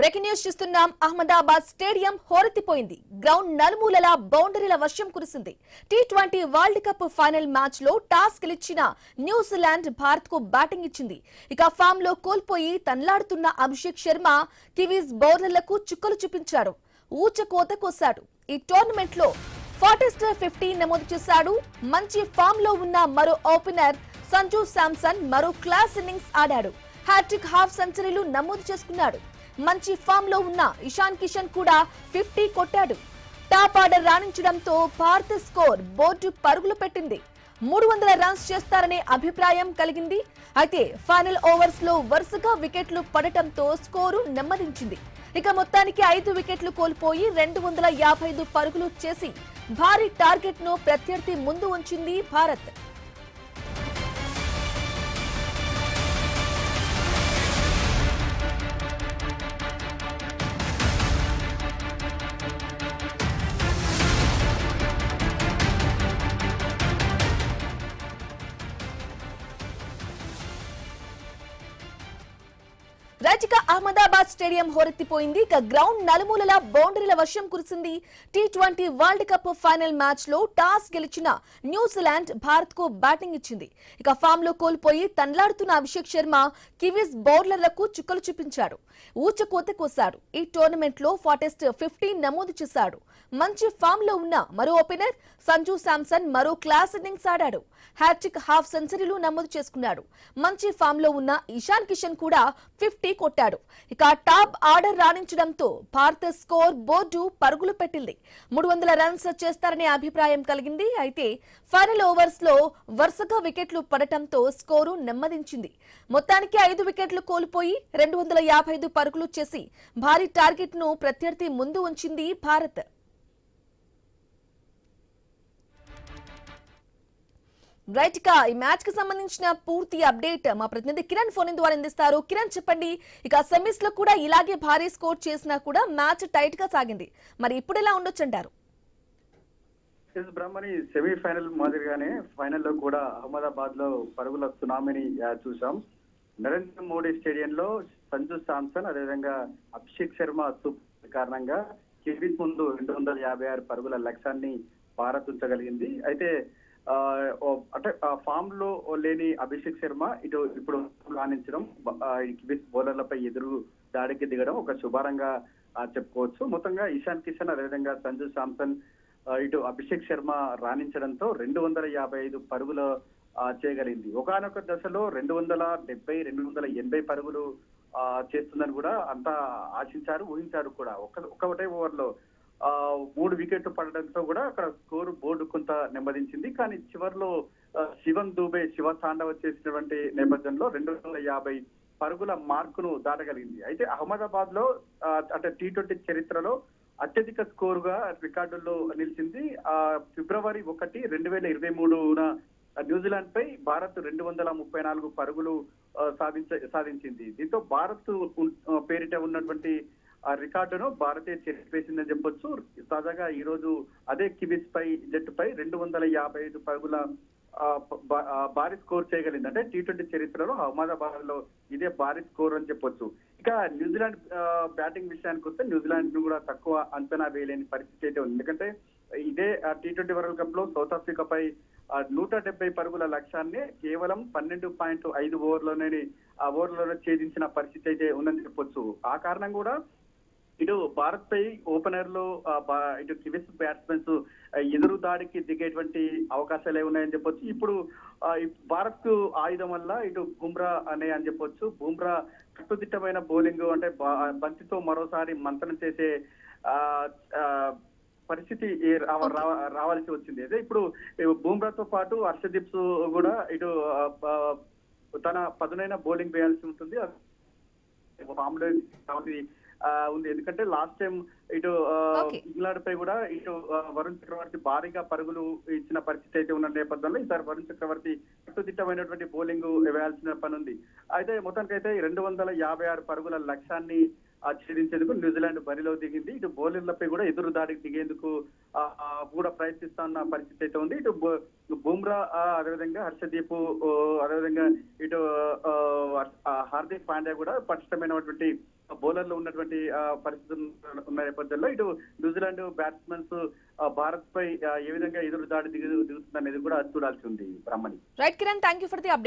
Breaking news చూస్తున్నాం. Ahmedabad stadium హోరెత్తిపోయింది. Ground నలుమూలలా బౌండరీల వర్షం కురిసింది. T20 world cup final match లో టాస్ గెలిచిన న్యూజిలాండ్ భారత్ కు బ్యాటింగ్ ఇచ్చింది. ఇక ఫామ్ లో కోల్పోయి తన్లాడుతున్న అభిషేక్ శర్మ కివీస్ బౌలర్లకు చుక్కలు చూపించాడు. ఊచకోత కోశాడు. ఈ టోర్నమెంట్ లో ఫార్టెస్ట్ 50 నమోదు చేశాడు. మంచి ఫామ్ లో ఉన్న మరో ఓపెనర్ సంజు శాంసన్ మరో క్లాస్ ఇన్నింగ్స్ ఆడాడు. హ్యాట్రిక్ హాఫ్ సెంచరీలు నమోదు చేసుకున్నాడు. మంచి ఫామ్ లో ఉన్న ఇషాన్ కిషన్ కూడా 50 కొట్టాడు. టాప్ ఆర్డర్ రాణించడంతో భారత స్కోర్ బోర్డు పరుగులు పెట్టింది. 300 రన్స్ చేస్తారనే అభిప్రాయం కలిగింది. అయితే ఫైనల్ ఓవర్స్ లో వరుసగా వికెట్లు పడటంతో స్కోరు నెమ్మదించింది. ఇక మొత్తానికి 5 వికెట్లు కోల్పోయి 255 పరుగులు చేసి భారీ టార్గెట్ ను ప్రత్యర్థి ముందు ఉంచింది భారత్. రాజిక అహ్మదాబాద్ స్టేడియం హోరెత్తిపోయింది. ఇక గ్రౌండ్ నలుమూలలా బౌండరీల వర్షం కురిసింది. T20 world cup final match లో టాస్ గెలిచిన న్యూజిలాండ్ భారత్ కు బ్యాటింగ్ ఇచ్చింది. ఇక ఫామ్ లో కోల్పోయి తన్లాడుతున్న అభిషేక్ శర్మ కివీస్ బౌలర్లకు చుక్కలు చూపించాడు. ఊచకోత కోశాడు. ఈ టోర్నమెంట్ లో ఫార్టెస్ట్ 50 నమోదు చేశాడు. మంచి ఫామ్ లో ఉన్న మరో ఓపెనర్ సంజు శాంసన్ మరో క్లాస్ ఇన్నింగ్స్ ఆడాడు. హ్యాట్రిక్ హాఫ్ సెంచరీలు నమోదు చేసుకున్నాడు. మంచి ఫామ్ లో ఉన్న ఇషాన్ కిషన్ కూడా 50 కొట్టాడు. ఇక టాప్ ఆర్డర్ రాణించడంతో భారత స్కోర్ బోర్డు పరుగులు పెట్టింది. 300 రన్స్ చేస్తారనే అభిప్రాయం కలిగింది. అయితే ఫైనల్ ఓవర్స్ లో వరుసగా వికెట్లు పడటంతో స్కోరు నెమ్మదించింది. మొత్తానికి 5 వికెట్లు కోల్పోయి 255 పరుగులు చేసి భారీ టార్గెట్ ను ప్రత్యర్థి ముందు ఉంచింది భారత్. రైట్ గా ఈ మ్యాచ్ కి సంబంధించిన పూర్తి అప్డేట్ మా ప్రతినిధి కిరణ్ ఫోన్ ద్వారా అందిస్తారు. కిరణ్ చెప్పండి, ఇక సెమీస్ లో కూడా ఇలాగే భారీ స్కోర్ చేసినా కూడా మ్యాచ్ టైట్ గా సాగింది. మరి ఇప్పుడు ఎలా ఉండొచ్చు అంటారు? బ్రహ్మని సెమీఫైనల్ మాదిరిగానే ఫైనల్ లో కూడా అహ్మదాబాద్ లో పరుగుల సునామీని చూసాం. నరేంద్ర మోడీ స్టేడియంలో సంజు శాంసన్ అదేవిధంగా అభిషేక్ శర్మ కారణంగా కివీస్ ముందు 256 పరుగుల లక్ష్యాన్ని భారత్ ఉంచగలిగింది. అయితే అంటే ఫామ్ లో లేని అభిషేక్ శర్మ ఇప్పుడు రాణించడం కివీస్ బౌలర్లపై ఎదురు దాడికి దిగడం ఒక శుభారంగా చెప్పుకోవచ్చు. మొత్తంగా ఇషాన్ కిషన్ అదేవిధంగా సంజు శాంసన్ అభిషేక్ శర్మ రాణించడంతో 255 పరుగులు చేయగలిగింది. ఒకానొక దశలో 270, 280 పరుగులు చేస్తుందని కూడా అంతా ఆశించారు, ఊహించారు కూడా. ఒకటే ఓవర్ లో 3 వికెట్లు పడడంతో కూడా అక్కడ స్కోర్ బోర్డు కొంత నెమ్మదించింది. కానీ చివరిలో శివం దూబే శివ తాండవ చేసినటువంటి నేపథ్యంలో 250 పరుగుల మార్కును దాటగలిగింది. అయితే అహ్మదాబాద్ లో అంటే టీ20 చరిత్రలో అత్యధిక స్కోర్ గా రికార్డుల్లో నిలిచింది. ఫిబ్రవరి 1, 2023 న్యూజిలాండ్ పై భారత్ 234 పరుగులు సాధించింది. దీంతో భారత్ పేరిట ఉన్నటువంటి ఆ రికార్డును భారతే చెరిపేసిందని చెప్పొచ్చు. తాజాగా ఈ రోజు అదే కివీస్ పై జట్టుపై 255 పరుగుల భారీ స్కోర్ చేయగలిగింది. అంటే టీ20 చరిత్రలో అహ్మదాబాద్ లో ఇదే భారీ స్కోర్ అని చెప్పొచ్చు. ఇక న్యూజిలాండ్ బ్యాటింగ్ విషయానికి వస్తే న్యూజిలాండ్ ను కూడా తక్కువ అంచనా వేయలేని పరిస్థితి అయితే ఉంది. ఎందుకంటే ఇదే టీ20 వరల్డ్ కప్ లో సౌత్ ఆఫ్రికాపై 170 పరుగుల లక్ష్యాన్ని కేవలం 12.5 ఓవర్లోనే ఛేదించిన పరిస్థితి అయితే ఉందని చెప్పొచ్చు. ఆ కారణం కూడా ఇటు భారత్ పై ఓపెనర్లు ఇటు కివీస్ బ్యాట్స్మెన్స్ ఎదురు దాడికి దిగేటువంటి అవకాశాలు ఉన్నాయని చెప్పొచ్చు. ఇప్పుడు భారత్ ఆయుధం వల్ల ఇటు బుమ్రా అని చెప్పొచ్చు. బుమ్రా కట్టుదిట్టమైన బౌలింగ్ అంటే బంతితో మరోసారి మంతనం చేసే పరిస్థితి రావాల్సి వచ్చింది. అయితే ఇప్పుడు బుమ్రాతో పాటు హర్షదీప్ కూడా ఇటు తన పదునైన బౌలింగ్ వేయాల్సి ఉంటుంది. ఉంది. ఎందుకంటే లాస్ట్ టైం ఇటు ఇంగ్లాండ్ పై కూడా ఇటు వరుణ్ చక్రవర్తి భారీగా పరుగులు ఇచ్చిన పరిస్థితి అయితే ఉన్న నేపథ్యంలో ఈసారి వరుణ్ చక్రవర్తి కట్టుదిట్టమైనటువంటి బౌలింగ్ వేయాల్సిన పని ఉంది. అయితే మొత్తానికైతే 256 పరుగుల లక్ష్యాన్ని ఛేదించేందుకు న్యూజిలాండ్ బరిలో దిగింది. ఇటు బౌలర్లపై కూడా ఎదురు దాడికి దిగేందుకు కూడా ప్రయత్నిస్తున్న పరిస్థితి అయితే ఉంది. ఇటు బుమ్రా అదేవిధంగా హర్షదీప్ అదేవిధంగా ఇటు హార్దిక్ పాండ్యా కూడా పటిష్టమైనటువంటి బౌలర్లు ఉన్నటువంటి పరిస్థితులు ఉన్న నేపథ్యంలో ఇటు న్యూజిలాండ్ బ్యాట్స్మెన్స్ భారత్ పై ఏ విధంగా ఎదురు దాడి దిగుతుందనేది కూడా చూడాల్సి ఉంది. Brahmani. Right Kiran, thank you for the update.